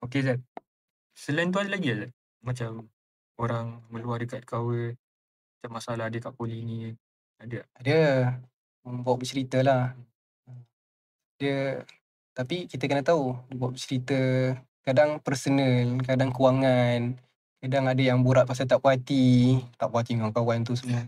Okey Zat, selain tu ada lagi tak Zat? Macam orang meluah dekat kau ke, macam masalah dia kat poli ni, ada tak? Ada, bawa bercerita lah. Dia tapi kita kena tahu, dia bawa bercerita kadang personal, kadang kewangan, kadang ada yang borak pasal tak puas hati dengan kawan tu semua.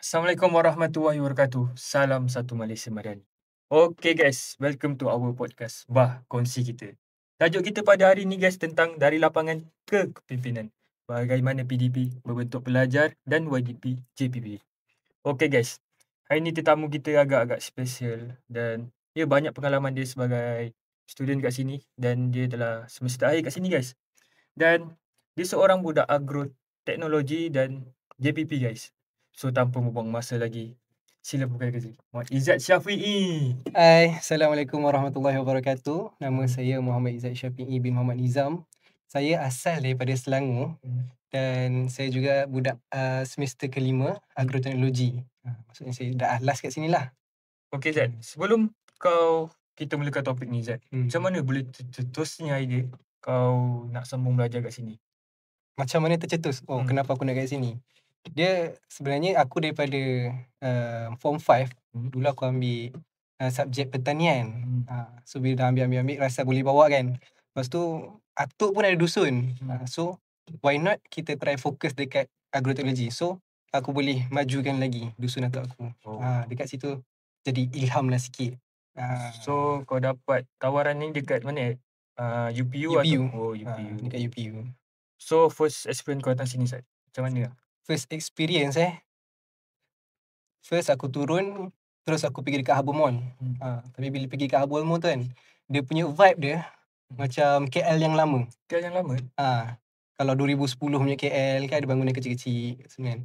Assalamualaikum warahmatullahi wabarakatuh. Salam satu Malaysia Madani. Okay guys, welcome to our podcast Bah Kongsi Kita. Tajuk kita pada hari ni guys tentang dari lapangan ke kepimpinan. Bagaimana PDP berbentuk pelajar dan YDP JPP. Okay guys, hari ni tetamu kita agak-agak special dan dia banyak pengalaman dia sebagai student kat sini dan dia telah semester akhir kat sini guys. Dan dia seorang budak agroteknologi dan JPP guys. So tanpa membuang masa lagi, sila perkenalkan diri. Muhammad Izzat Syafi'i. Hai, Assalamualaikum warahmatullahi wabarakatuh. Nama saya Muhammad Izzat Syafi'i bin Muhammad Nizam. Saya asal daripada Selangor dan saya juga budak semester kelima agroteknologi. Maksudnya saya dah last kat sini lah. Okay Zat, sebelum kita mulakan topik ni Zat, macam mana boleh tercetusnya idea kau nak sambung belajar kat sini? Macam mana tercetus? Kenapa aku nak kat sini? Dia sebenarnya aku daripada form 5, dulu aku ambil subjek pertanian. So bila dah ambil rasa boleh bawa kan. Lepas tu atuk pun ada dusun. So why not kita try fokus dekat agroteknologi. So aku boleh majukan lagi dusun atuk aku. Dekat situ jadi ilham lah sikit. So kau dapat tawaran ni dekat mana? UPU UPU. atau UPU. Dekat UPU. So first experience kau datang sini Zat, macam mana? First experience First aku turun, terus aku pergi dekat Harbour Mall. Tapi bila pergi kat Harbour Mall tu kan, dia punya vibe dia macam KL yang lama. KL yang lama? Kalau 2010 punya KL kan ada bangunan kecil-kecil semua kan.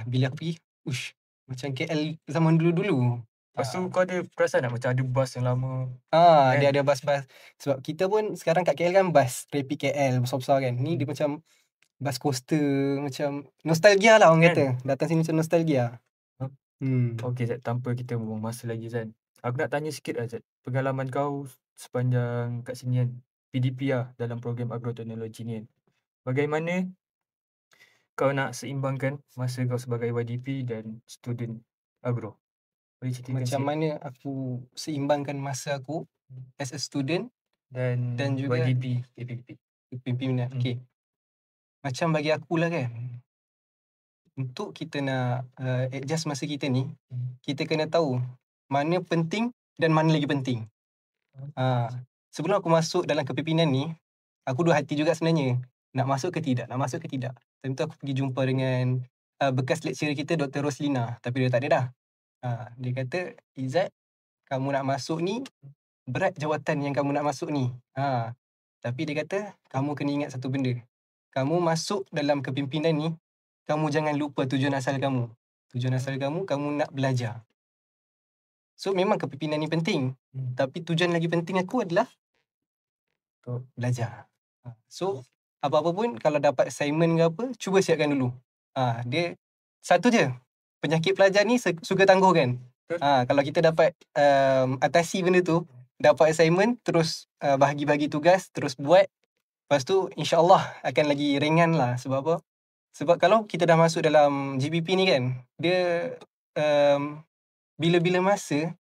Bila aku pergi, ush, macam KL zaman dulu-dulu. Lepas tu kau ada perasan tak macam ada bas yang lama? Dia ada bas-bas. Sebab kita pun sekarang kat KL kan bas Rapid KL besar-besar kan. Ni dia macam bas coaster, macam nostalgia lah orang kata. Datang sini macam nostalgia. Okay Zat, tanpa kita membuang masa lagi Zat, aku nak tanya sikit lah Zat, pengalaman kau sepanjang kat sini kan, PDP lah dalam program agroteknologi ni kan. Bagaimana kau nak seimbangkan masa kau sebagai YDP dan student agro? Boleh ceritakan Macam sikit? mana aku seimbangkan masa aku as a student Dan juga YDP, JPP. pimpinan. Okay. Macam bagi aku lah kan, untuk kita nak adjust masa kita ni, kita kena tahu mana penting dan mana lagi penting. Sebelum aku masuk dalam kepimpinan ni, aku dua hati juga sebenarnya. Nak masuk ke tidak? Time tu aku pergi jumpa dengan bekas lecturer kita, Dr. Roslina. Tapi dia tak ada dah. Dia kata, Izzat, kamu nak masuk ni, berat jawatan yang kamu nak masuk ni. Tapi dia kata, kamu kena ingat satu benda. Kamu masuk dalam kepimpinan ni, kamu jangan lupa tujuan asal kamu. Tujuan asal kamu nak belajar. So memang kepimpinan ni penting. Tapi tujuan lagi penting aku adalah belajar. So apa-apa pun kalau dapat assignment ke apa, cuba siapkan dulu. Dia satu je. Penyakit pelajar ni suka tangguh kan. Kalau kita dapat atasi benda tu, dapat assignment, terus bahagi-bahagi tugas, terus buat, lepas tu insyaAllah akan lagi ringan lah. Sebab apa? Sebab kalau kita dah masuk dalam GPP ni kan, dia bila-bila masa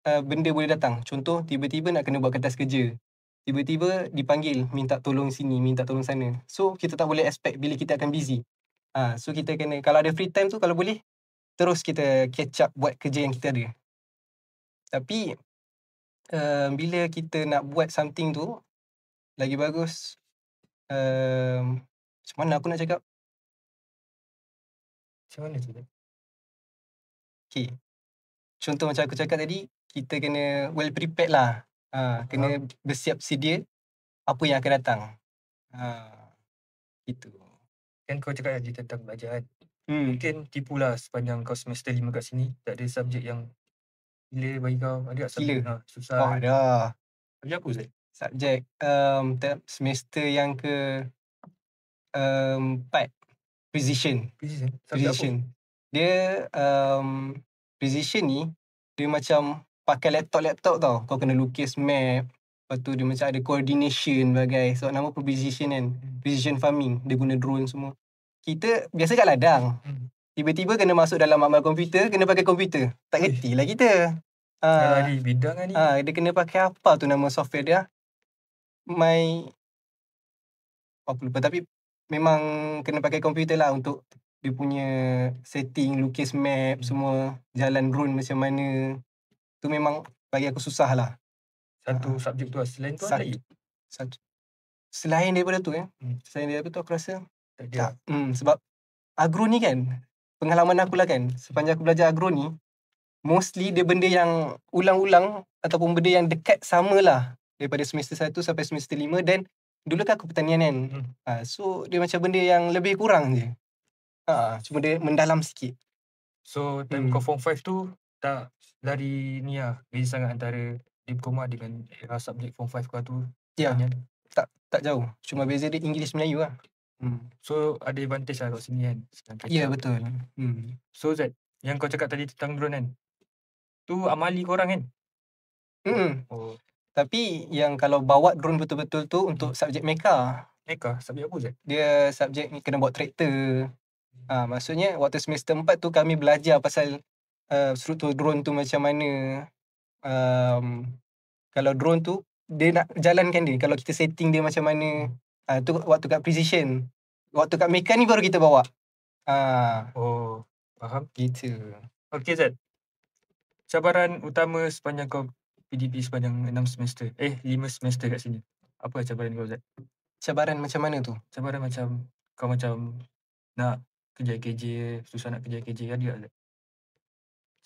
benda boleh datang. Contoh, tiba-tiba nak kena buat kertas kerja. Tiba-tiba dipanggil, minta tolong sini, minta tolong sana. So, kita tak boleh expect bila kita akan busy. So, kita kena, kalau ada free time tu, kalau boleh, terus kita catch up buat kerja yang kita ada. Tapi, bila kita nak buat something tu, lagi bagus, macam mana aku nak cakap? Macam mana tu? Okay. Contoh macam aku cakap tadi, kita kena well prepared lah. Kena bersiap sedia apa yang akan datang. Itu. Kan kau cakap tadi tentang belajar kan. Mungkin tipulah sepanjang kau semester 5 kat sini, tak ada subjek yang gila bagi kau. Ada tak subjek susah? Ada. Subjek apa Zat? Subjek semester yang ke 4 precision. Precision? Subjek apa? Precision. Dia precision ni dia macam pakai laptop tau. Kau kena lukis map. Lepas tu dia macam ada coordination bagai. Sebab nama pun precision kan. Precision farming. Dia guna drone semua. Kita biasa kat ladang. Tiba-tiba kena masuk dalam amal komputer, kena pakai komputer. Tak Ui. reti lah kita. Dah lari bidang lah ni. Dia kena pakai apa tu nama software dia? Apa lupa, tapi memang kena pakai komputer lah untuk dia punya setting, lukis map semua, jalan drone macam mana. Tu memang bagi aku susah lah. Satu subjek tu lah. Selain tu ada lagi? Selain daripada tu selain daripada tu aku rasa Tak ada. sebab agro ni kan, pengalaman aku lah kan, sepanjang aku belajar agro ni, mostly dia benda yang ulang-ulang ataupun benda yang dekat sama lah daripada semester 1 sampai semester 5. Dan dulu kan aku pertanian kan. So dia macam benda yang lebih kurang je. Cuma dia mendalam sikit. So time kau form 5 tu tak lari ni lah, beza sangat antara diploma dengan subjek form 5 kau tu? Ya, pertanian? tak jauh. Cuma beza dia English Melayu lah. So ada advantage lah kat sini kan? Ya, betul. So Zat, yang kau cakap tadi tentang drone kan, tu amali korang kan? Oh, Tapi yang kalau bawa drone betul-betul tu untuk subjek meka. Meka, subjek apa Zat? Dia subjek ni kena bawa traktor. Maksudnya waktu semester 4 tu kami belajar pasal struktur drone tu macam mana. Kalau drone tu dia nak jalankan dia, kalau kita setting dia macam mana. Tu waktu kat precision. Waktu kat meka ni baru kita bawa. Oh, faham. Gitu. Okay Zat, cabaran utama sepanjang kau PDP sepanjang 6 semester, 5 semester kat sini. Apa cabaran kau Zat? Cabaran macam mana tu? Cabaran macam kau macam nak kerja KJ, susah nak kerja KJ, ada tak Zat?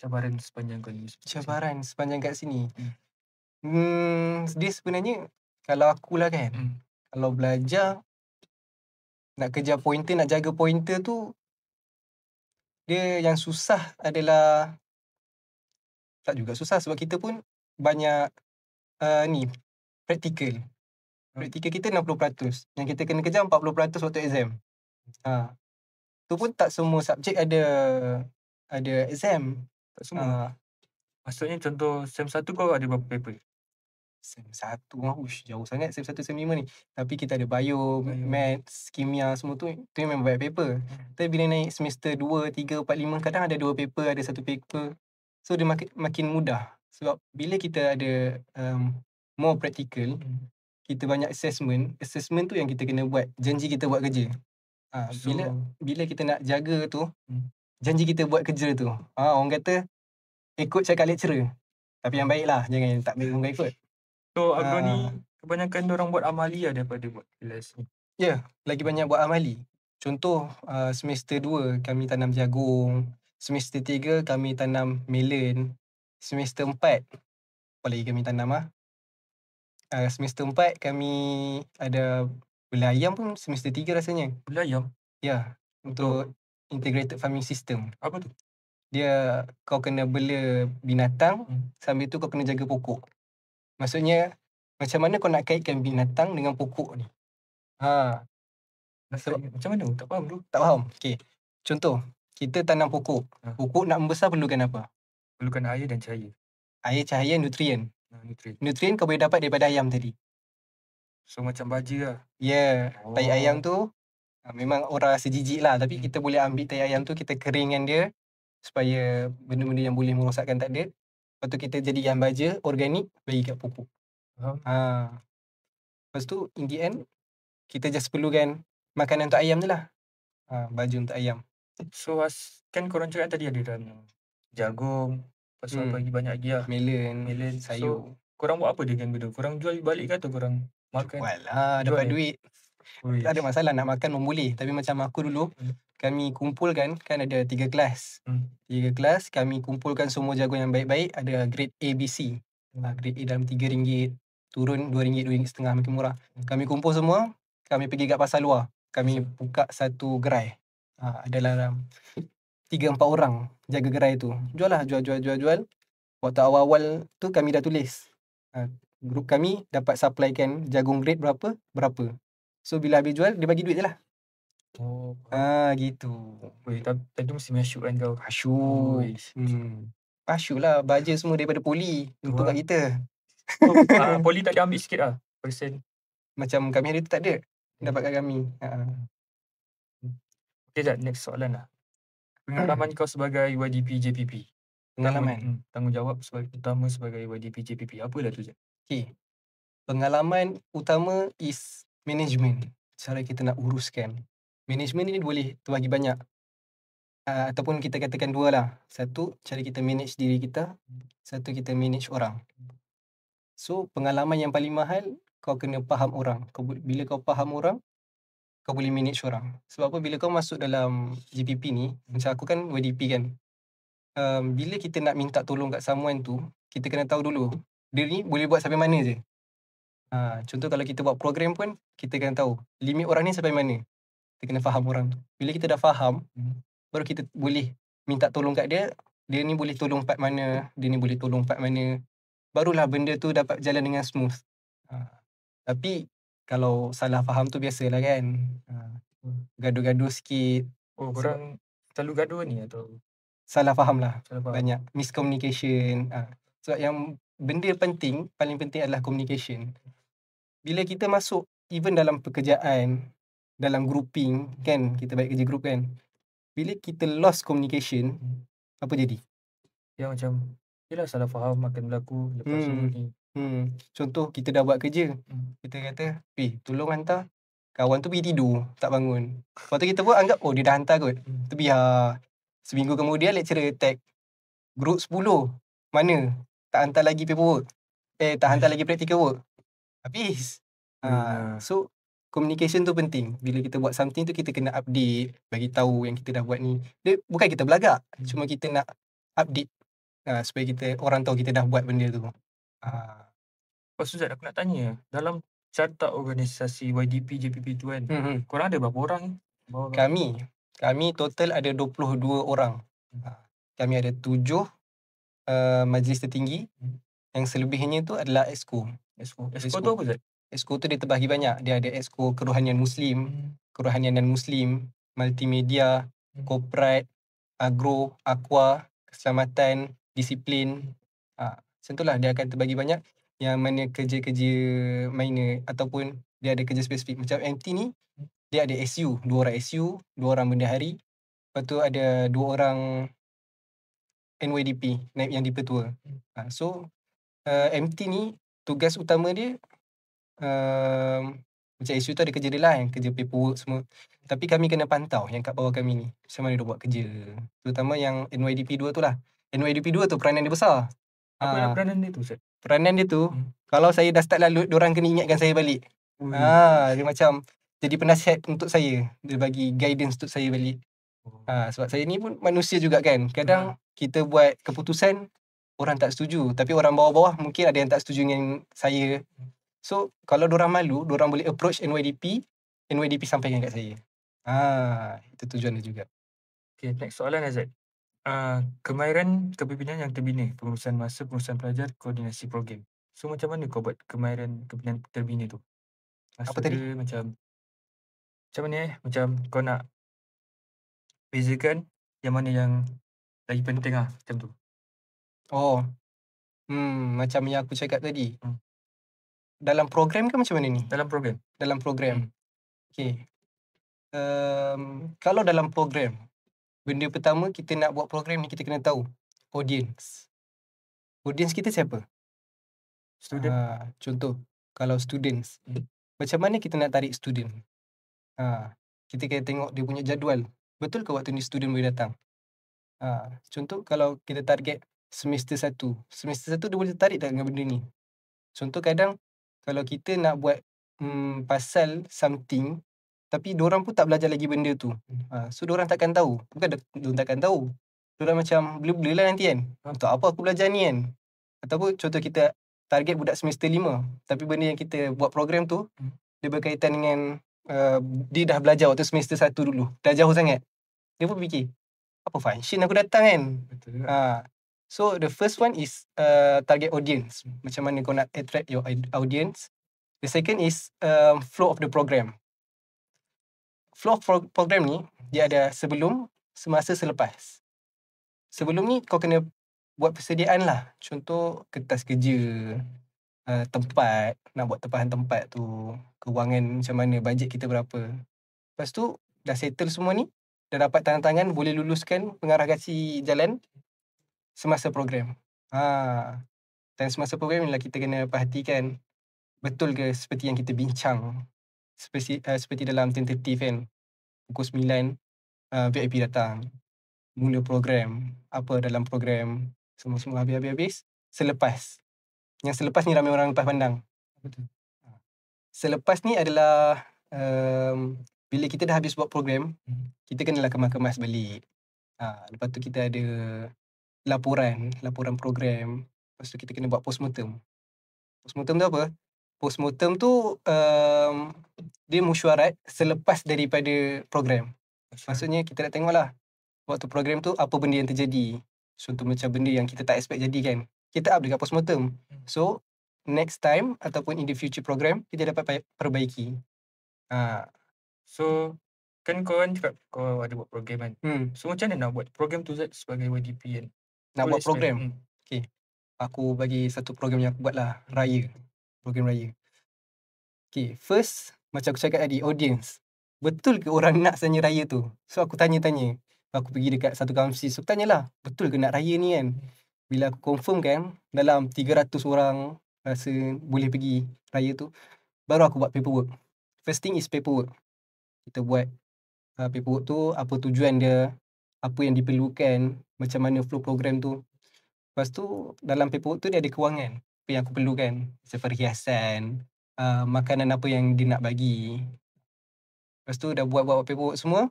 Cabaran sepanjang kau ni. Cabaran sepanjang kat sini. Dia sebenarnya kalau akulah kan, kalau belajar nak kejar pointer, nak jaga pointer tu, dia yang susah adalah, tak juga susah sebab kita pun banyak praktikal. Praktikal kita 60%. Yang kita kena kejar 40% waktu exam. Tu pun tak semua subjek ada exam. Tak semua. Maksudnya contoh SEM 1 kau ada berapa paper? SEM 1 jauh sangat SEM 1 SEM 5 ni. Tapi kita ada bio, maths, kimia semua tu memang banyak paper. Tapi bila naik semester 2, 3, 4, 5 kadang ada 2 paper, ada 1 paper. So dia makin mudah. Sebab bila kita ada more practical, kita banyak assessment. Assessment tu yang kita kena buat, janji kita buat kerja. Bila kita nak jaga tu, janji kita buat kerja tu. Orang kata ikut cakap lecturer. Tapi yang baik lah, jangan tak baik pun kau ikut. So agro ni kebanyakan orang buat amali lah daripada buat kelas ni. Ya, lagi banyak buat amali. Contoh semester 2 kami tanam jagung, semester 3 kami tanam melon, semester 4 apa lagi kami tanam semester 4 kami ada bela ayam pun semester 3 rasanya. Bela ayam? Ya, untuk integrated farming system. Apa tu? Dia kau kena bela binatang, sambil tu kau kena jaga pokok. Maksudnya macam mana kau nak kaitkan binatang dengan pokok ni? Macam mana? Tak faham tu. Tak faham? Okay. Contoh, kita tanam pokok. Pokok nak membesar perlukan apa? Perlukan air dan cahaya. Air, cahaya, nutrien. Nutrien. Nutrien kau boleh dapat daripada ayam tadi. So macam baja lah. Ya, tai ayam tu memang orang rasa jijik lah. Tapi kita boleh ambil tai ayam tu, kita keringkan dia supaya benda-benda yang boleh merosakkan tak ada. Lepas tu kita jadikan baja organik, bagi kat pokok. Lepas tu in the end, kita just perlukan makanan untuk ayam je lah. Baju untuk ayam. So kan korang cakap tadi ada dalam jagung, lepas tu bagi banyak lagi lah. Melon, sayur. So korang buat apa dengan benda? Korang jual balik ke atau korang makan? Jual lah, dapat duit. Uish. Tak ada masalah, nak makan pun boleh. Tapi macam aku dulu, kami kumpulkan, kan ada 3 kelas. 3 kelas, kami kumpulkan semua jagung yang baik-baik. Ada grade A, B, C. Grade A dalam RM3, turun RM2, RM2.5 makin murah. Kami kumpul semua, kami pergi kat pasar luar. Kami buka satu gerai. Ada dalam 3-4 orang jaga gerai tu. Jual lah, jual. Waktu awal-awal tu kami dah tulis. Grup kami dapat supplykan jagung grade berapa. So bila habis jual, dia bagi duit je lah. Oh, faham. Gitu. Weh, time tu mesti menyasyuk kan kau? Asyuk. Uish. Asyuk lah, baja semua daripada poli Tu untuk kat lah. kita. Oh, poli tak ada ambil sikit lah? Persen? Macam kami hari tu tak ada dapat Hmm. kat kami. Okay Zat, next soalan lah. Pengalaman kau sebagai YDP JPP. Pengalaman. Tanggungjawab utama sebagai YDP JPP. Apalah tu Zat? Okay. Pengalaman utama is management. Cara kita nak uruskan. Management ni boleh terbagi banyak. Ataupun kita katakan dua lah. Satu, cara kita manage diri kita. Satu, kita manage orang. So, pengalaman yang paling mahal, kau kena faham orang. Bila kau faham orang, kau boleh manage orang. Sebab apa, bila kau masuk dalam JPP ni, macam aku kan YDP kan. Bila kita nak minta tolong kat someone tu, kita kena tahu dulu, dia ni boleh buat sampai mana je. Contoh kalau kita buat program pun, kita kena tahu, limit orang ni sampai mana. Kita kena faham orang tu. Bila kita dah faham, baru kita boleh minta tolong kat dia, dia ni boleh tolong part mana, dia ni boleh tolong part mana. Barulah benda tu dapat jalan dengan smooth. Tapi kalau salah faham tu biasalah kan. Gaduh-gaduh sikit. Oh, korang selalu gaduh ni atau? Salah faham lah. Salah faham. Banyak miscommunication. Sebab yang benda penting, paling penting adalah communication. Bila kita masuk, even dalam pekerjaan, dalam grouping kan, kita baik kerja group kan. Bila kita lost communication, apa jadi? Ya macam, yelah salah faham akan berlaku lepas tu ni. Contoh kita dah buat kerja. Kita kata, tolong hantar. Kawan tu pergi tidur, tak bangun. Lepas tu kita pun anggap, oh dia dah hantar kot. Terbiar. Seminggu kemudian lecturer tag, group 10, mana? Tak hantar lagi paperwork. Tak hantar lagi practical work. Habis. So, communication tu penting. Bila kita buat something tu, kita kena update, bagi tahu yang kita dah buat ni. Dia, bukan kita belagak, cuma kita nak update. Supaya orang tahu kita dah buat benda tu. Lepas tu Zat, aku nak tanya, dalam carta organisasi YDP JPP tu kan, korang ada berapa orang? Kami total ada 22 orang. Kami ada 7 majlis tertinggi. Yang selebihnya tu adalah exco. Exco tu apa Zat? Exco tu dia terbahagi banyak. Dia ada exco kerohanian Muslim, kerohanian non-Muslim, multimedia, korporat, agro, aqua, keselamatan, disiplin. Macam tu lah, dia akan terbagi banyak. Yang mana kerja-kerja minor ataupun dia ada kerja spesifik. Macam MT ni, dia ada SU, 2 orang SU, 2 orang bendahari. Lepas tu ada 2 orang NYDP, naib yang dipertua. So, MT ni, tugas utama dia, macam SU tu ada kerja dia lah, yang kerja paperwork semua. Tapi kami kena pantau yang kat bawah kami ni, macam mana dia buat kerja. Terutama yang NYDP 2 tu lah. NYDP 2 tu peranan dia besar. Apa yang peranan dia tu Zat? Peranan dia tu, kalau saya dah start lalut, diorang kena ingatkan saya balik. Dia macam jadi penasihat untuk saya. Dia bagi guidance untuk saya balik. Sebab saya ni pun manusia juga kan. Kadang kita buat keputusan, orang tak setuju. Tapi orang bawah-bawah mungkin ada yang tak setuju dengan saya. So, kalau diorang malu, diorang boleh approach NYDP, NYDP sampaikan kat saya. Itu tujuan dia juga. Okay, next soalan Azad. Kemahiran kepimpinan yang terbina, pengurusan masa, pengurusan pelajar, koordinasi program. So, macam mana kau buat kemahiran kepimpinan terbina tu? Apa tadi? Macam mana macam kau nak bezakan yang mana yang lagi penting lah, macam tu. Macam yang aku cakap tadi. Dalam program ke macam mana ni? Dalam program. Dalam program. Okay. Kalau dalam program, benda pertama kita nak buat program ni, kita kena tahu audience. Audience kita siapa? Student. Contoh, kalau students, macam mana kita nak tarik student? Kita kena tengok dia punya jadual. Betul ke waktu ni student boleh datang? Contoh, kalau kita target semester 1. Semester 1 dia boleh tarik tak dengan benda ni? Contoh, kadang kalau kita nak buat pasal something, tapi diorang pun tak belajar lagi benda tu. So, diorang takkan tahu. Bukan diorang takkan tahu. Diorang macam blur-blur lah nanti kan. Untuk apa aku belajar ni kan? Ataupun contoh kita target budak semester 5. Tapi benda yang kita buat program tu, dia berkaitan dengan dia dah belajar waktu semester 1 dulu. Dah jauh sangat. Dia pun fikir, apa function aku datang kan? Betul. So, the first one is target audience. Macam mana kau nak attract your audience. The second is flow of the program. flow program ni dia ada sebelum, semasa, selepas. Sebelum ni kau kena buat persediaan lah. Contoh kertas kerja, tempat, nak buat tempahan tempat tu, kewangan macam mana, bajet kita berapa. Lepas tu dah settle semua ni, dah dapat tanda tangan, boleh luluskan, pengarah kasi jalan semasa program. Dan semasa program ni lah kita kena perhatikan betul ke seperti yang kita bincang. Seperti dalam tentatif kan, pukul 9 VIP datang. Mula program, apa dalam program, semua habis. Selepas. Yang selepas ni ramai orang lepas pandang. Betul. Selepas ni adalah bila kita dah habis buat program, kita kenalah kemas balik. Lepas tu kita ada laporan program. Lepas tu kita kena buat postmortem. Postmortem tu apa? Postmortem tu dia mesyuarat selepas daripada program. Maksudnya kita nak tengok lah waktu program tu apa benda yang terjadi. Contoh macam benda yang kita tak expect jadi kan, kita up dekat postmortem. So next time ataupun in the future program kita dapat perbaiki. So kan kau cakap kau ada buat program kan. Hmm. So macam mana nak buat program tu Zat sebagai YDP kan? Nak Boleh buat program. explain? Okay. Aku bagi satu program yang aku buat lah, raya. Program raya. Okay, first macam aku cakap tadi, audience. Betul ke orang nak sebenarnya raya tu? So aku tanya-tanya. Aku pergi dekat satu kampus, so tanyalah, betul ke nak raya ni kan? Bila aku confirm kan, dalam 300 orang rasa boleh pergi raya tu, baru aku buat paperwork. First thing is paperwork. Kita buat paperwork tu, apa tujuan dia, apa yang diperlukan, macam mana flow program tu. Lepas tu, dalam paperwork tu dia ada kewangan, apa yang aku perlukan. Macam perhiasan, makanan apa yang dia nak bagi. Lepas tu dah buat paperwork semua,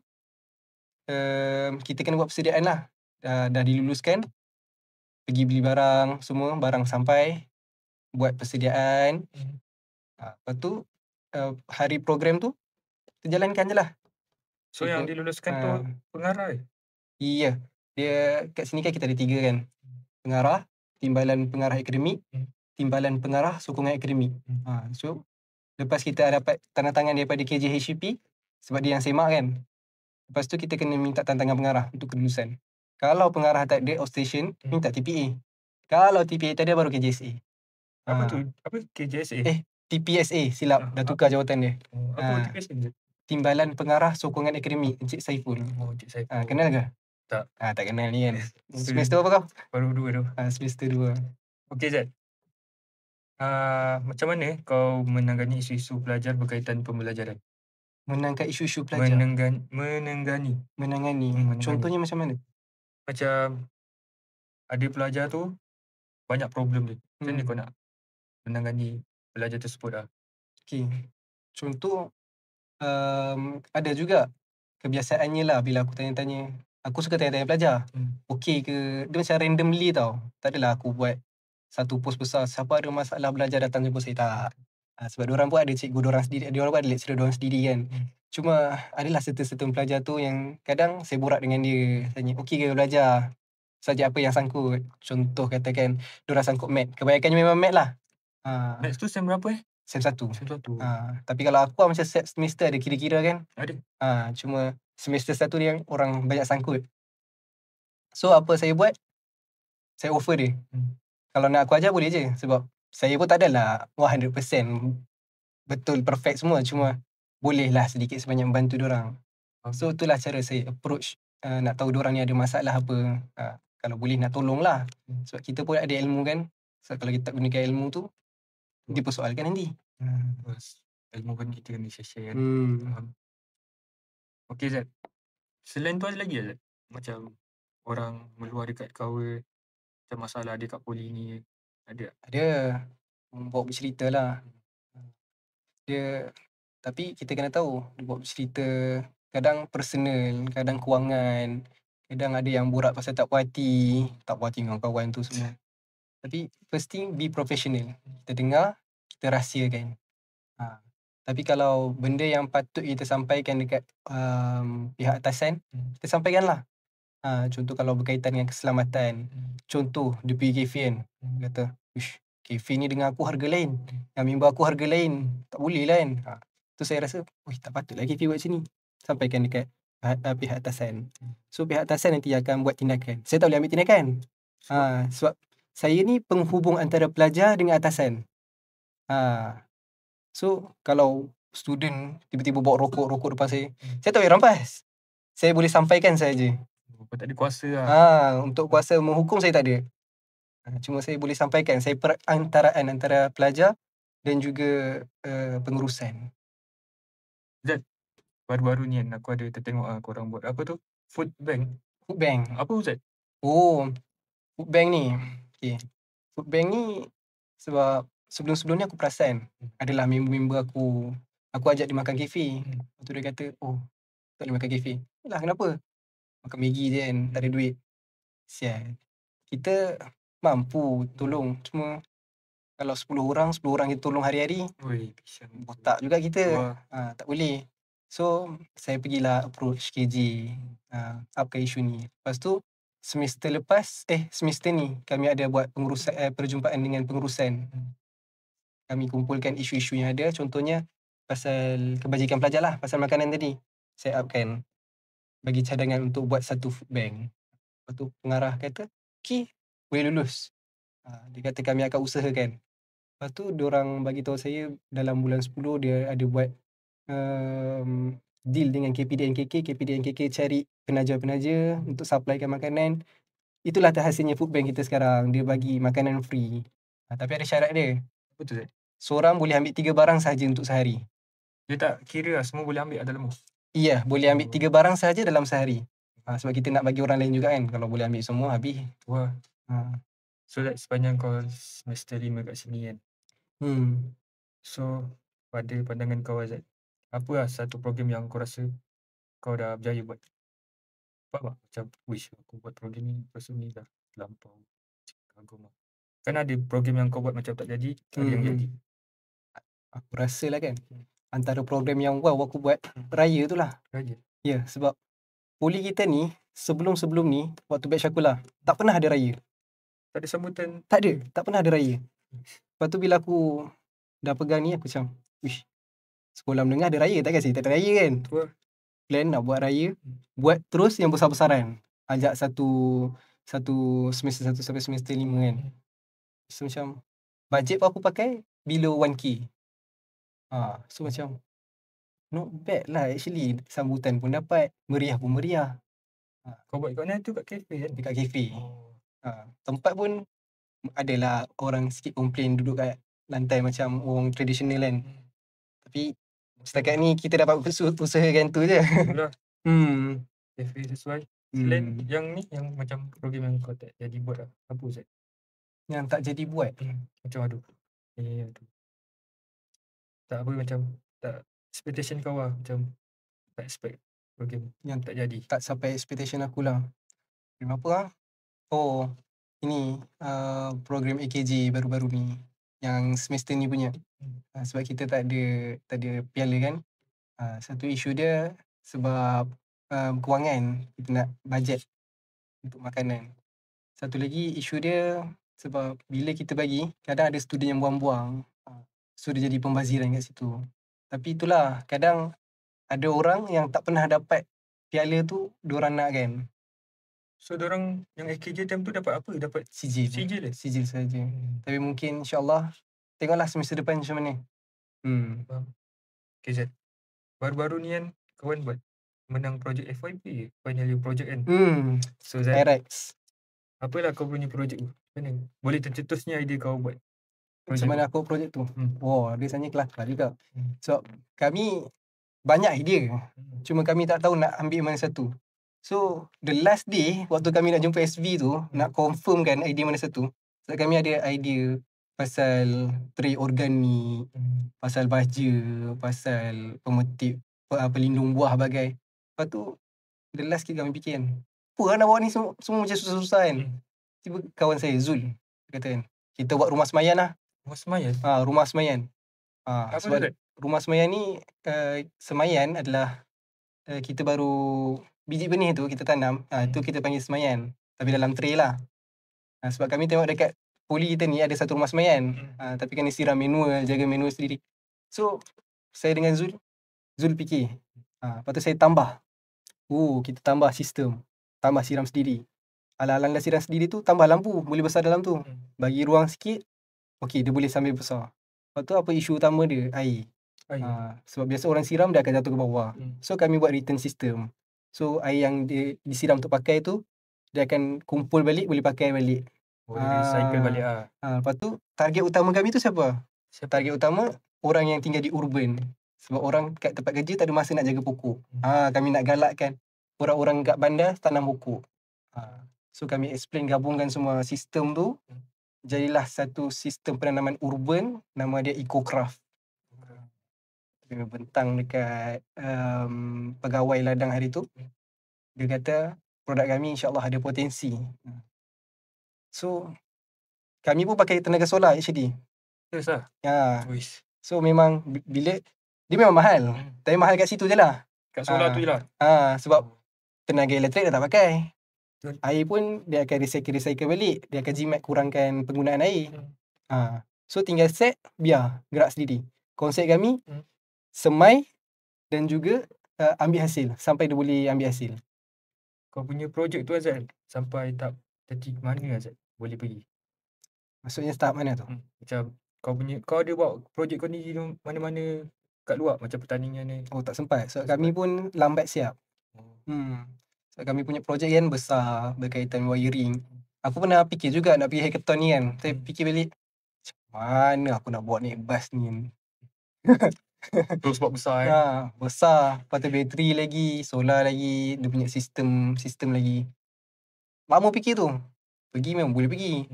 kita kena buat persediaan lah. Dah diluluskan, pergi beli barang semua, barang sampai, buat persediaan. Lepas tu hari program tu terjalankan je lah. So yang diluluskan tu pengarah Iya. Dia kat sini kan kita ada 3 kan. Pengarah, timbalan pengarah akademik, timbalan pengarah sokongan akademik. So lepas kita dapat tanda tangan daripada KJHCP, sebab dia yang semak kan. Lepas tu kita kena minta tanda tangan pengarah untuk kelulusan. Kalau pengarah tak ada outstation, minta TPA. Kalau TPA tak ada, baru KJSA. Apa tu? Apa KJSA? TPSA, silap. Dah tukar jawatan dia. Apa TPSA? Timbalan Pengarah Sokongan Akademik, Encik Saiful. Encik Saiful. Kenal ke? Tak. Tak kenal ni kan. Semester apa kau? Baru 2 tu. Semester 2. Okey Zat. Macam mana kau menangani isu-isu pelajar berkaitan pembelajaran? Menangkan isu-isu pelajar? Menangani. Contohnya macam mana? Macam ada pelajar tu banyak problem dia. Macam mana kau nak menangani pelajar tersebut lah? Okay. Contoh, ada juga kebiasaannya lah bila aku tanya-tanya. Aku suka tanya-tanya pelajar. Okey ke? Dia macam randomly tau. Tak adalah aku buat satu post besar. Siapa ada masalah belajar datang jumpa saya. Tak. Sebab diorang pun ada cikgu diorang sendiri. Diorang pun ada lecturer diorang sendiri kan. Cuma adalah certain pelajar tu yang kadang saya borak dengan dia. Tanya, okey ke belajar? Subjek apa yang sangkut? Contoh katakan, diorang sangkut mat. Kebanyakannya memang mat lah. Maths tu sem berapa Sem 1. Sem 1. Tapi kalau aku macam semester ada kira-kira kan. Ada. Cuma semester 1 dia orang banyak sangkut. So apa saya buat? Saya offer dia. Kalau nak aku ajar boleh je. Sebab saya pun tak adalah 100% betul perfect semua. Cuma bolehlah sedikit sebanyak membantu diorang. So itulah cara saya approach. Nak tahu diorang ni ada masalah apa. Kalau boleh nak tolong lah. Sebab kita pun ada ilmu kan. So kalau kita tak gunakan ilmu tu, dipersoalkan nanti. Ilmu pun kita kena share kan. Okey Zat. Selain tu ada lagi Zat? Macam orang meluah dekat kau macam masalah dia kat poli ni. Ada. Bawa bercerita lah. Tapi kita kena tahu. Dia bawa bercerita. Kadang personal. Kadang kewangan. Kadang ada yang borak pasal tak puas hati. Tak puas hati dengan kawan tu semua. Tapi first thing, be professional. Kita dengar, kita rahsiakan. Tapi kalau benda yang patut kita sampaikan dekat pihak atasan, kita sampaikanlah. Contoh kalau berkaitan dengan keselamatan. Contoh, dia pergi kafe kan. Kata, kafe ni dengan aku harga lain. Yang member aku harga lain. Tak boleh lah kan. Tu saya rasa, tak patutlah kafe buat macam ni. sampaikan dekat pihak atasan. So pihak atasan nanti akan buat tindakan. Saya tak boleh ambil tindakan. Sebab saya ni penghubung antara pelajar dengan atasan. So kalau student tiba-tiba bawa rokok depan saya tak boleh rampas. Saya boleh sampaikan saja. Kau tak ada kuasa lah. Untuk kuasa menghukum saya tak ada. Cuma saya boleh sampaikan. Saya perantaraan antara pelajar dan juga pengurusan. Baru-baru ni kan aku ada tertengok korang buat apa tu? Food bank. Food bank. Apa Ustaz? Food bank ni. Okay. Food bank ni sebab sebelum-sebelum ni aku perasan adalah member-member aku ajak dia makan kafe. Lepas tu dia kata, tak boleh makan kafe. Yalah, kenapa? Makan Maggi je kan, tak ada duit. Sial. Kita mampu tolong. Cuma kalau 10 orang kita tolong hari-hari, botak juga kita. Tak boleh. So, saya pergilah approach KJ. Apa isu ni. Lepas tu, semester ni kami ada buat perjumpaan dengan pengurusan. Kami kumpulkan isu-isu yang ada. Contohnya, pasal kebajikan pelajar lah. Pasal makanan tadi. Saya upkan bagi cadangan untuk buat satu food bank. Lepas tu pengarah kata, okay, boleh lulus. Dia kata kami akan usahakan. Lepas tu diorang bagi tahu saya dalam bulan 10 dia ada buat deal dengan KPDNKK. KPDNKK cari penaja-penaja untuk supplykan makanan. Itulah hasilnya food bank kita sekarang. Dia bagi makanan free. Tapi ada syarat dia. Betul. Seorang boleh ambil 3 barang sahaja untuk sehari. Dia tak kira lah, semua boleh ambil dalam tu. Iya, boleh ambil 3 barang sahaja dalam sehari. Sebab kita nak bagi orang lain juga kan. Kalau boleh ambil semua, habis. Wah. So sepanjang kau semester 5 kat sini kan. So pada pandangan kau Azad, apa lah satu program yang kau rasa kau dah berjaya buat? Faham tak? Macam, wish aku buat program ni, lepas ni dah terlampau kagum lah. Kan ada program yang kau buat macam tak jadi, ada yang jadi. Aku rasa lah kan, antara program yang wow aku buat, raya tu lah. Raya? Ya, sebab poli kita ni, sebelum-sebelum ni, waktu batch aku lah, tak pernah ada raya. Tak ada sambutan? Tak ada, tak pernah ada raya. Lepas tu bila aku dah pegang ni, aku macam, wish, sekolah menengah ada raya, takkan saya tak ada raya kan? Plan nak buat raya, buat terus yang besar-besaran. Ajak satu semester 1 sampai semester 5 kan. So macam, bajet pun aku pakai below 1K. So macam, not bad lah actually. Sambutan pun dapat, meriah pun meriah. Kau buat kat mana tu? Kat kafe kan? Dekat kafe. Tempat pun adalah orang sikit komplain duduk kat lantai macam orang tradisional kan. Tapi setakat ni kita dapat usahakan tu je. Kafe sesuai. Selain yang ni, yang macam program yang kau tak jadi buat lah. Apa Ustaz? Yang tak jadi buat? Macam aduh. Tak apa macam, tak expectation kau lah. Macam tak expect program yang tak jadi. Tak sampai expectation aku lah. Program apa lah? Ini program AKJ baru-baru ni. Yang semester ni punya. Sebab kita tak ada piala kan. Satu isu dia sebab kewangan. Kita nak bajet untuk makanan. Satu lagi isu dia sebab bila kita bagi, kadang ada student yang buang-buang. So dia jadi pembaziran kat situ. Tapi itulah, kadang ada orang yang tak pernah dapat piala tu, diorang nak kan. So diorang yang AKJ time tu dapat apa? Dapat sijil saja. Tapi mungkin insyaAllah, tengoklah semester depan macam mana. Okay Zat, baru-baru ni kan kawan buat menang projek FYP, final year project kan. So Zat, apalah kau punya projek tu? Mana? Boleh tercetusnya idea kau buat macam mana aku projek tu? Dia sebenarnya kelakar juga. Sebab kami banyak idea. Cuma kami tak tahu nak ambil mana satu. So the last day, waktu kami nak jumpa SV tu, nak confirmkan idea mana satu. Sebab kami ada idea pasal tray organik, pasal baja, pasal pemetik, pelindung buah bagai. Lepas tu, the last kali kami fikir kan, apa nak buat ni semua macam susah-susah kan. Tiba kawan saya, Zul, kata kan, kita buat rumah semayan lah. Rumah semayan? Rumah semayan. Apa sebab tu? Rumah semayan ni, semayan adalah kita baru biji benih tu kita tanam, tu kita panggil semayan. Tapi dalam tray lah. Sebab kami tengok dekat poli kita ni ada satu rumah semayan. Tapi kena siram manual, jaga manual sendiri. So, saya dengan Zul fikir, Lepas tu saya tambah. Kita tambah sistem. Tambah siram sendiri. Alang-alang dah siram sendiri tu, tambah lampu. Boleh besar dalam tu. Bagi ruang sikit, okey, dia boleh sambil besar. Lepas tu apa isu utama dia? Air. Air. Sebab biasa orang siram dia akan jatuh ke bawah. So kami buat return system. So air yang dia disiram untuk pakai tu, dia akan kumpul balik, boleh pakai balik. Boleh recycle balik lah. Lepas tu target utama kami tu siapa? Siapa? Target utama orang yang tinggal di urban. Sebab orang kat tempat kerja tak ada masa nak jaga pokok. Kami nak galakkan orang-orang kat bandar tanam pokok. So kami explain, gabungkan semua sistem tu. Jadilah satu sistem penanaman urban, nama dia EcoCraft. Dia bentang dekat pegawai ladang hari tu. Dia kata produk kami insyaAllah ada potensi. So kami pun pakai tenaga solar actually. Yes lah. Uish. So memang bila dia memang mahal. Tapi mahal kat situ je lah. Kat solar tu je lah. Sebab tenaga elektrik dah tak pakai. Betul. Air pun dia akan recycle balik. Dia akan jimat kurangkan penggunaan air. So tinggal set, biar gerak sendiri. Konsep kami semai dan juga ambil hasil sampai dia boleh ambil hasil. Kau punya projek tu Azal, sampai tahap terti mana Azal boleh pergi? Maksudnya tahap mana tu? Macam kau ada buat projek kau ni di mana-mana kat luar, macam pertandingan ni? Tak sempat. So Tak kami sempat. pun lambat siap. So kami punya projek kan besar, berkaitan wiring. Aku pernah fikir juga nak pergi hackathon ni kan. Saya fikir balik, macam mana aku nak buat naik bas ni? Terus buat besar Besar. Lepas tu bateri lagi, solar lagi, dia punya sistem lagi. Lama fikir tu. Pergi memang boleh pergi.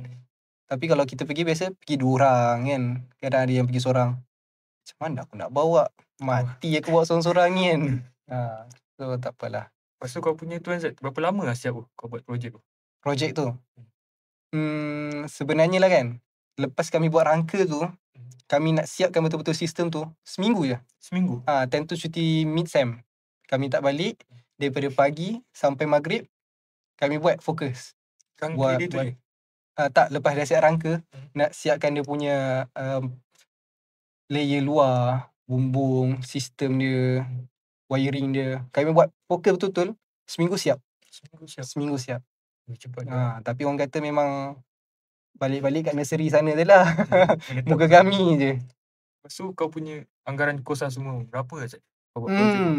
Tapi kalau kita pergi biasa pergi 2 orang kan. Kadang ada yang pergi seorang. Macam mana aku nak bawa? Mati aku bawa seorang-seorang ni kan. So tak apalah. Lepas tu kau punya tu Azal, berapa lama lah siap kau buat projek tu? Projek tu? Sebenarnya lah kan, lepas kami buat rangka tu, kami nak siapkan betul-betul sistem tu seminggu je. Seminggu? Time tu cuti mid-sem. Kami tak balik. Daripada pagi sampai maghrib, kami buat fokus. Rangka dia tu je? Tak, lepas dah siap rangka, nak siapkan dia punya layer luar, bumbung, sistem dia, wiring dia. Kami buat fokus betul-betul, seminggu siap. Seminggu siap. Cepat tapi orang kata memang balik-balik kat nursery sana je lah. Muka kami je. Lepas tu kau punya anggaran kos lah semua, berapa Azal kau buat projek tu?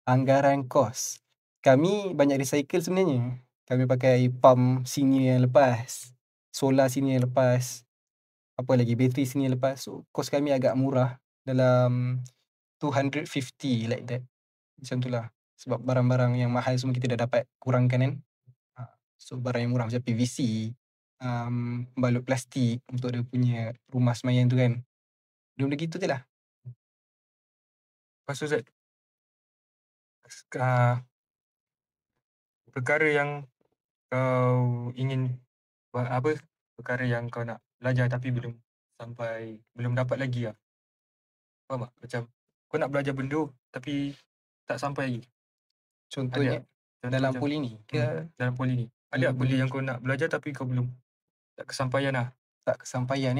Anggaran kos. Kami banyak recycle sebenarnya. Kami pakai pump senior yang lepas, solar senior yang lepas, apa lagi, bateri senior yang lepas. So kos kami agak murah, dalam 250 like that. Macam tu lah. Sebab barang-barang yang mahal semua kita dah dapat kurangkan kan. So barang yang murah macam PVC, balut plastik untuk dia punya rumah semayan tu kan. Benda gitu je lah. Lepas tu Zat, perkara yang kau ingin buat apa? Perkara yang kau nak belajar tapi belum dapat lagi lah. Faham tak? Macam kau nak belajar benda tapi tak sampai lagi. Contohnya dalam poli ni ke? Dalam poli ni. Ada tak benda yang kau nak belajar tapi kau belum tak kesampaian lah? Tak kesampaian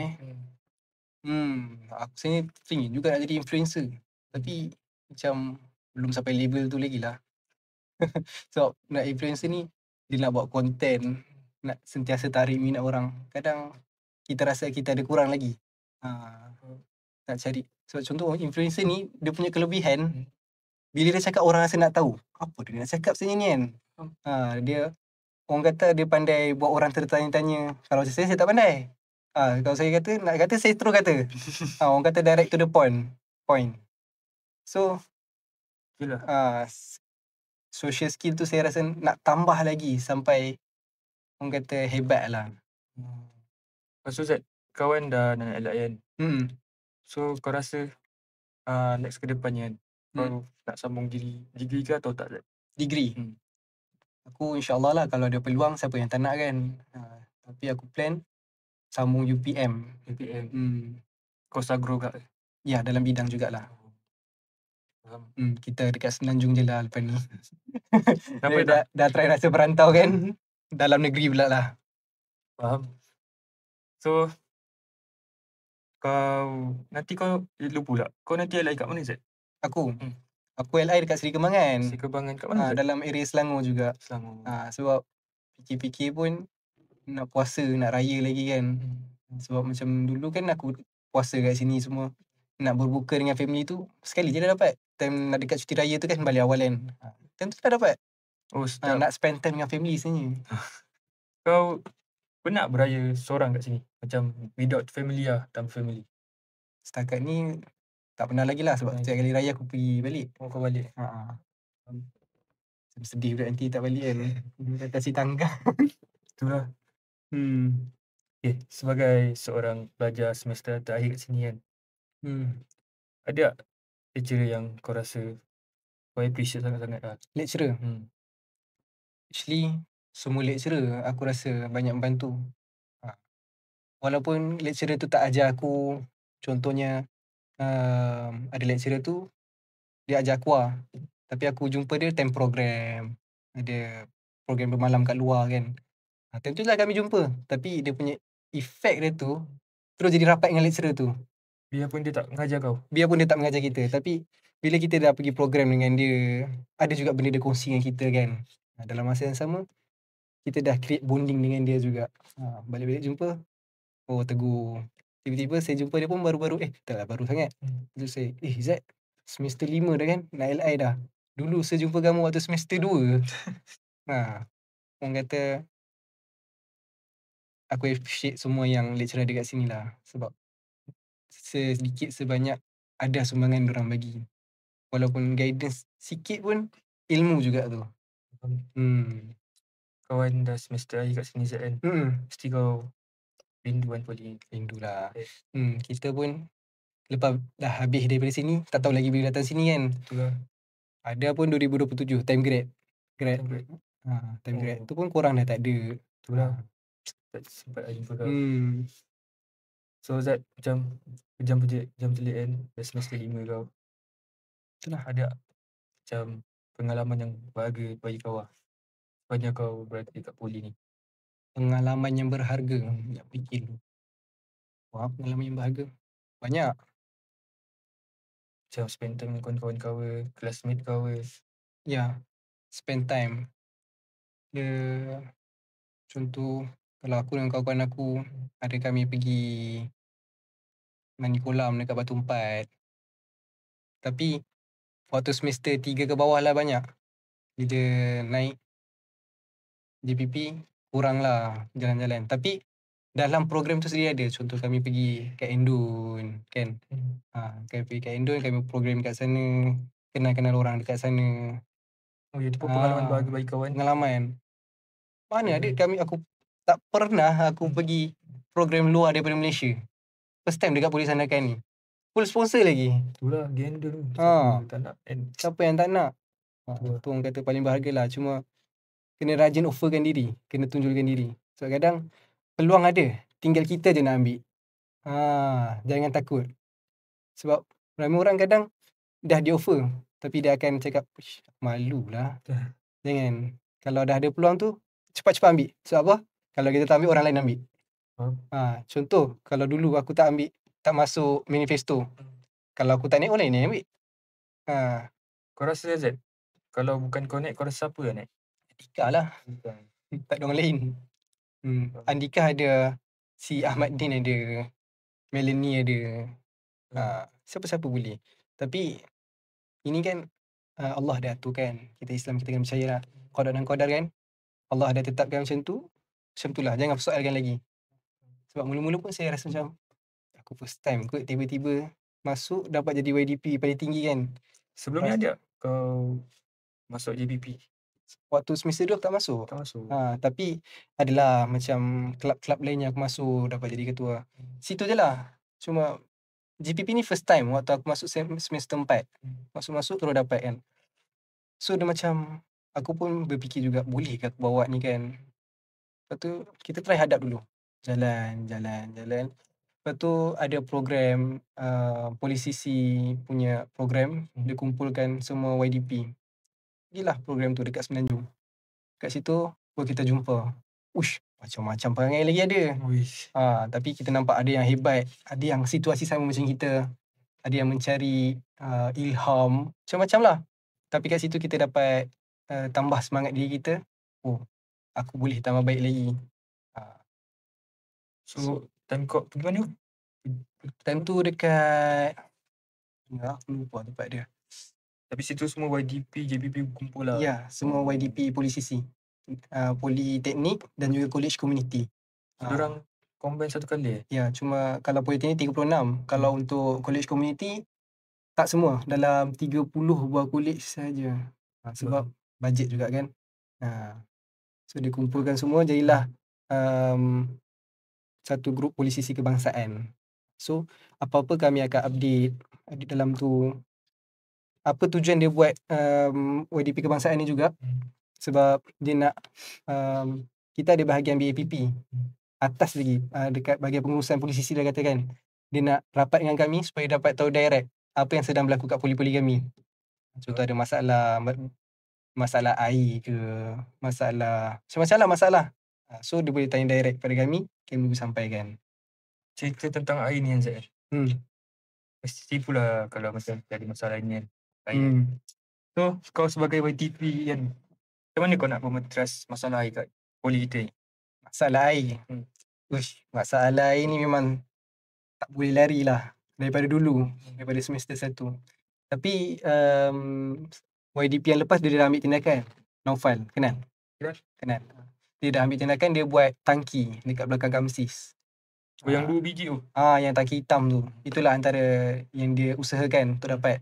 aku sebenarnya ingin juga nak jadi influencer. Tapi macam belum sampai label tu lagi lah. So nak influencer ni, dia nak buat konten, nak sentiasa tarik minat orang. Kadang kita rasa kita ada kurang lagi. Nak cari. So contoh influencer ni, dia punya kelebihan, bila dia cakap orang rasa nak tahu. Apa dia nak cakap sebenarnya ni kan? Dia, orang kata dia pandai buat orang tertanya-tanya. Kalau saya tak pandai. Kalau saya kata, nak kata saya terus kata. Orang kata direct to the point. So, social skill tu saya rasa nak tambah lagi sampai orang kata hebat lah. Lepas tu Zat, kawan dah nak elak kan? So kau rasa next ke depannya kau nak sambung degree ke atau tak Zat? Degree? Aku insyaAllah lah, kalau ada peluang, siapa yang tak nak kan. Tapi aku plan sambung UPM. Kos agro kat? Ya, dalam bidang jugalah. Kita dekat Semenanjung je lah lepas ni. dah try rasa berantau kan. Dalam negeri pula lah. Faham. So kau nanti kau lupa pula. Kau nanti LI kat mana Zat? Aku? Aku LI dekat Seri Kembangan. Seri Kembangan kat mana tu? Dalam area Selangor juga. Selangor. Sebab fikir-fikir pun nak puasa, nak raya lagi kan. Sebab macam dulu kan aku puasa kat sini semua. Nak berbuka dengan family tu sekali je dah dapat. Time nak dekat cuti raya tu kan balik awal kan. Time tu dah dapat. Oh, sedap. Nak spend time dengan family sebenarnya. Kau pernah beraya seorang kat sini? Macam without family lah, tanpa family. Setakat ni tak pernah lagi lah sebab setiap kali raya aku pergi balik. Oh, kau balik. Sedih pula nanti tak balik kan. Dia kasih tangga. Itulah. Okay, sebagai seorang pelajar semester terakhir kat sini kan, ada tak lecturer yang kau rasa kau appreciate sangat-sangat lah? Lecturer? Actually, semua lecturer aku rasa banyak membantu. Walaupun lecturer tu tak ajar aku, contohnya ada lecturer tu dia ajar aqua, tapi aku jumpa dia time program, ada program bermalam kat luar kan. Time tu lah kami jumpa, tapi dia punya effect dia tu terus jadi rapat dengan lecturer tu. Biarpun dia tak mengajar kau? Biarpun dia tak mengajar kita, tapi bila kita dah pergi program dengan dia, ada juga benda dia kongsi dengan kita kan. Dalam masa yang sama, kita dah create bonding dengan dia juga. Balik-balik jumpa, oh tegur. Tiba-tiba saya jumpa dia pun baru-baru, taklah baru sangat. Terus saya, Zat, semester 5 dah kan, nak LI dah. Dulu saya jumpa kamu waktu semester 2. Orang kata, aku appreciate semua yang lecturer ada kat sini lah. Sebab sedikit sebanyak ada sumbangan diorang bagi. Walaupun guidance sikit pun, ilmu juga tu. Kawan dah semester akhir kat sini Zat kan? Mesti kau rindu kan poli? Rindulah. Kita pun lepas dah habis daripada sini, tak tahu lagi bila datang sini kan. Itulah. Ada pun 2027, time grad. Time grad tu pun korang dah tak ada. Itulah. Tak sempat lagi jumpa kau. So Zat, macam jam telik kan, dah semester 5 kau. Itulah. Ada macam pengalaman yang berharga bagi kau lah, sepanjang kau berada dekat poli ni? Pengalaman yang berharga, nak fikir dulu. Wah, pengalaman yang berharga banyak. Macam spend time dengan kawan-kawan kau ke, classmate kau ke? Ya, spend time. Contoh, kalau aku dengan kawan-kawan aku, ada kami pergi mandi kolam dekat Batu Empat. Tapi waktu semester 3 ke bawah lah banyak. Bila naik JPP, kurang lah jalan-jalan. Tapi dalam program tu sendiri ada. Contoh kami pergi kat Endun kan. Kami pergi kat Endun, kami program kat sana, kenal-kenal orang dekat sana. Oh, itu pun pengalaman berharga bagi kau kan? Pengalaman. Mana ada aku tak pernah aku pergi program luar daripada Malaysia. First time dekat Polis Sandakan ni. Full sponsor lagi. Itulah, gender tu. Tak nak kan? Siapa yang tak nak? Tu orang kata paling berharga lah. Cuma kena rajin offerkan diri. Kena tunjulkan diri. Sebab kadang peluang ada. Tinggal kita je nak ambil. Jangan takut. Sebab ramai orang kadang dah di offer. Tapi dia akan cakap, malu lah. Jangan. Kalau dah ada peluang tu, cepat-cepat ambil. Sebab apa? Kalau kita tak ambil, orang lain ambil. Contoh, kalau dulu aku tak ambil, tak masuk manifesto. Kalau aku tak naik, orang lain yang ambil. Kau rasa Zat, kalau bukan kau naik, kau rasa siapa yang naik? Andika lah. Tak ada orang lain. Andika ada, si Ahmad Din ada, Melanie ada. Siapa-siapa boleh. Tapi ini kan Allah dah atur kan. Kita Islam, kita kena percaya lah. Qadar dan qadar kan. Allah dah tetapkan macam tu. Macam tu lah. Jangan persoalkan lagi. Sebab mula-mula pun saya rasa macam, aku first time kot tiba-tiba masuk dapat jadi YDP paling tinggi kan. Sebelum ni ada kau masuk JPP? Waktu semester 2 aku tak masuk. Tak masuk. Tapi adalah macam kelab-kelab lain yang aku masuk dapat jadi ketua. Situ je lah. Cuma JPP ni first time waktu aku masuk semester 4. Masuk-masuk terus dapat kan. So dia macam, aku pun berfikir juga, boleh ke aku bawa ni kan. Lepas tu kita try hadap dulu. Jalan. Lepas tu ada program, Polisisi punya program. Dia kumpulkan semua YDP. Pergilah program tu dekat Semenanjung. Kat situ baru kita jumpa. Macam-macam perangai lagi ada. Tapi kita nampak ada yang hebat. Ada yang situasi sama macam kita. ada yang mencari ilham, macam-macam lah. Tapi kat situ kita dapat tambah semangat diri kita. Oh, aku boleh tambah baik lagi. So, time kau pergi mana? Time tu dekat aku lupa tempat dia. Tapi situ semua YDP, JPP kumpul lah. Ya, semua YDP Polisisi. Politeknik dan juga College Community. Diorang combine satu kali Ya, cuma kalau Politeknik 36. Kalau untuk College Community, tak semua. Dalam 30 buah college saja. Sebab bajet juga kan. So dikumpulkan semua jadilah satu grup Polisisi Kebangsaan. So apa-apa kami akan update dalam tu. Apa tujuan dia buat YDP Kebangsaan ni juga, sebab dia nak kita ada bahagian BAPP atas lagi, dekat bahagian pengurusan Polisisi dah katakan. Dia nak rapat dengan kami supaya dapat tahu direct apa yang sedang berlaku kat poli-poli kami. Contoh ada masalah air ke, masalah macam-macam lah masalah. So dia boleh tanya direct pada kami boleh sampaikan. Cerita tentang air ni kan Zat. Mesti pula kalau macam ada masalah ni kan. Air. So kau sebagai YTP kan, macam mana kau nak memetras masalah air kat poli kita ni? Masalah air. Masalah air ni memang tak boleh lari lah daripada dulu, daripada semester 1. Tapi YDP yang lepas dia dah ambil tindakan. Naufal, kenal? Kenal. Dia dah ambil tindakan, dia buat tangki dekat belakang Kamsis. Yang 2 biji tu? Yang tangki hitam tu. Itulah antara yang dia usahakan untuk dapat.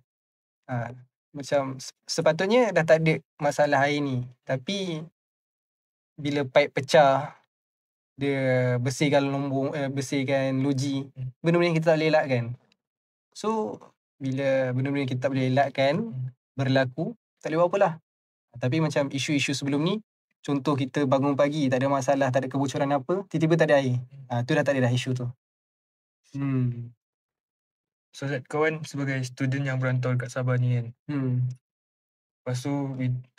Macam sepatutnya dah tak ada masalah air ni. Tapi bila pipe pecah, dia bersihkan bersihkan loji, benda-benda yang kita tak boleh elakkan. So bila benda-benda yang kita tak boleh elakkan berlaku, tak boleh buat apa lah. Tapi macam isu-isu sebelum ni, contoh kita bangun pagi tak ada masalah, tak ada kebocoran apa, tiba-tiba tak ada air. Tu dah tak ada dah isu tu. So Zat, kawan sebagai student yang berantau kat Sabah ni kan. Lepas tu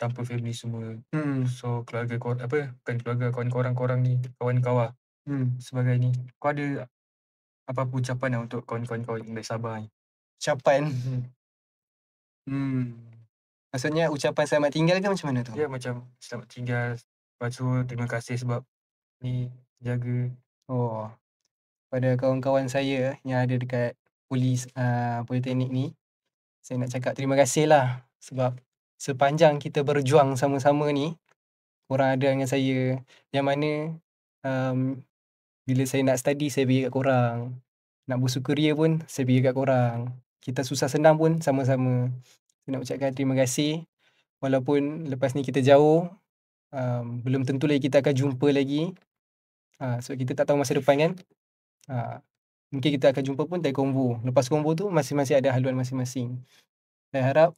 tanpa family semua. So keluarga kau bukan keluarga, kawan korang ni, kawan kau lah. Sebagai ni, kau ada apa-apa ucapan lah untuk kawan-kawan kau yang dari Sabah ni? Ucapan? Maksudnya ucapan selamat tinggal ke macam mana tu? Ya, macam selamat tinggal. Lepas tu terima kasih sebab ni jaga. Pada kawan-kawan saya yang ada dekat Politeknik ni, saya nak cakap terima kasih lah. Sebab sepanjang kita berjuang sama-sama ni, korang ada dengan saya. Yang mana bila saya nak study, saya bagi kat korang. Nak bersukaria pun, saya bagi kat korang. Kita susah senang pun sama-sama. Saya nak ucapkan terima kasih. Walaupun lepas ni kita jauh, belum tentu lagi kita akan jumpa lagi. So kita tak tahu masa depan kan. Mungkin kita akan jumpa pun dari konvo. Lepas konvo tu masing-masing ada haluan masing-masing. Saya harap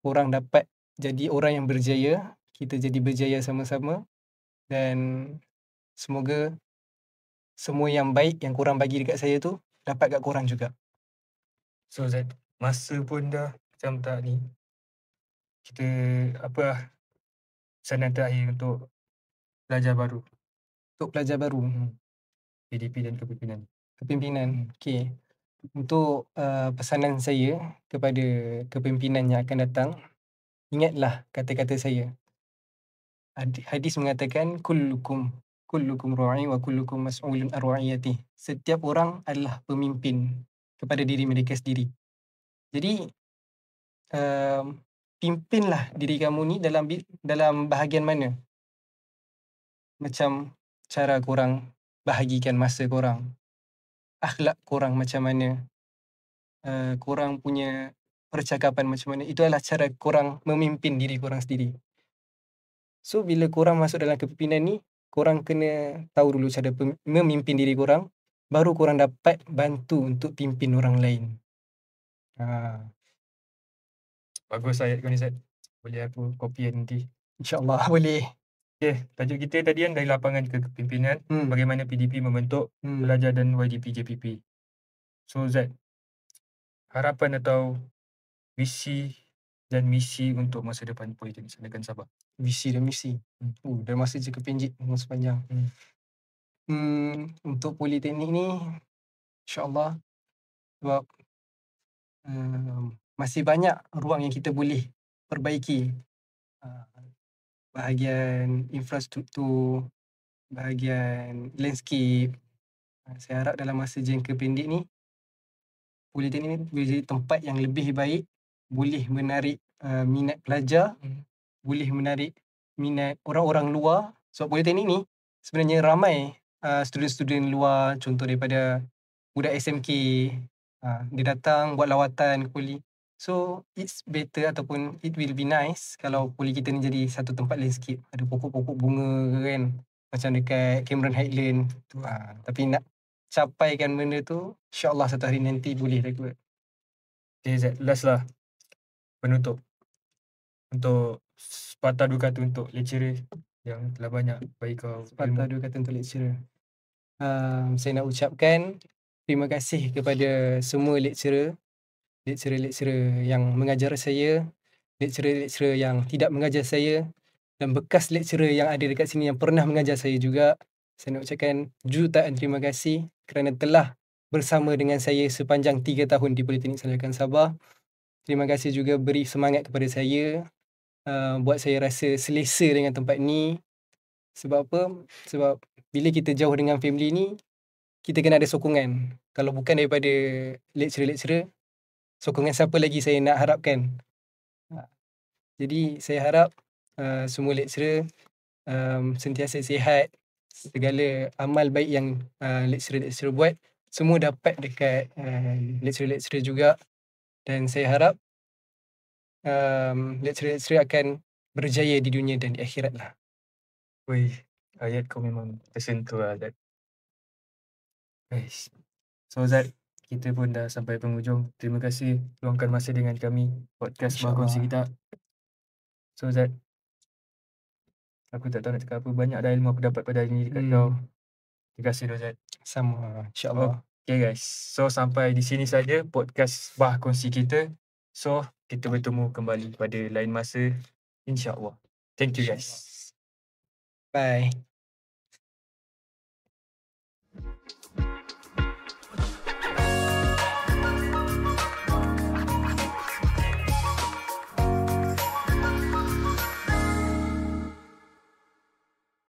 korang dapat jadi orang yang berjaya. Kita jadi berjaya sama-sama. Dan semoga semua yang baik yang korang bagi dekat saya tu dapat kat korang juga. So Zat, masa pun dah macam tak ni. Kita pesanan terakhir untuk pelajar baru. Untuk pelajar baru, PDP dan kepimpinan. Okey. Untuk pesanan saya kepada kepimpinan yang akan datang, ingatlah kata-kata saya. Hadis mengatakan kullukum ra'i wa kullukum mas'ulun an ra'iyatihi. Setiap orang adalah pemimpin kepada diri mereka sendiri. Jadi pimpinlah diri kamu ni dalam bahagian mana? Macam cara korang bahagikan masa korang, akhlak korang macam mana, korang punya percakapan macam mana. Itu adalah cara korang memimpin diri korang sendiri. So bila korang masuk dalam kepimpinan ni, korang kena tahu dulu cara memimpin diri korang, baru korang dapat bantu untuk pimpin orang lain. Bagus ayat kau ni Zat. Boleh aku copy nanti. InsyaAllah boleh. Okay, tajuk kita tadi kan dari lapangan ke kepimpinan, bagaimana PDP membentuk pelajar dan YDP JPP. So Zat, harapan atau visi dan misi untuk masa depan Politeknik Negeri Sabah. Visi dan misi. Dah masa je kepinjit masa panjang. Untuk Politeknik ni, InsyaAllah, sebab masih banyak ruang yang kita boleh perbaiki. Bahagian infrastruktur, bahagian landscape. Saya harap dalam masa jangka pendek ni, politeknik ni boleh jadi tempat yang lebih baik, boleh menarik minat pelajar, boleh menarik minat orang-orang luar. Sebab politeknik ni sebenarnya ramai student-student luar, contoh daripada budak SMK, dia datang buat lawatan ke poli. So it's better ataupun it will be nice kalau poli kita ni jadi satu tempat landscape, ada pokok-pokok bunga ke kan, macam dekat Cameron Highland tu. Tapi nak capaikan benda tu, insya-Allah satu hari nanti boleh lah kot. Okay Zat, last lah penutup. Untuk sepatah dua kata untuk lecturer yang telah banyak bagi kau Sepatah ilmu. dua kata untuk lecturer. Saya nak ucapkan terima kasih kepada semua lecturer yang mengajar saya, lecturer yang tidak mengajar saya, dan bekas lecturer yang ada dekat sini yang pernah mengajar saya juga. Saya nak ucapkan jutaan terima kasih kerana telah bersama dengan saya sepanjang 3 tahun di Politeknik Salakan Sabah. Terima kasih juga beri semangat kepada saya, buat saya rasa selesa dengan tempat ni. Sebab apa? Sebab bila kita jauh dengan family ni, kita kena ada sokongan. Kalau bukan daripada lecturer-lecturer, sokongan siapa lagi saya nak harapkan? Jadi saya harap semua lecturer sentiasa sihat. Segala amal baik yang lecturer-lecturer buat, semua dapat dekat lecturer-lecturer juga. Dan saya harap lecturer-lecturer akan berjaya di dunia dan di akhirat lah. Wih, ayat kau memang tersentuh lah Zat. Guys. So Zat, kita pun dah sampai penghujung. Terima kasih luangkan masa dengan kami podcast Bah Kongsi kita. So Zat, aku tak tahu nak cakap apa. Banyak dah ilmu aku dapat pada hari ni dekat kau. Terima kasih Zat. Sama, insya-Allah. Okay guys, so sampai di sini saja podcast Bah Kongsi kita. So kita bertemu kembali pada lain masa, insya-Allah. Thank you guys. Bye.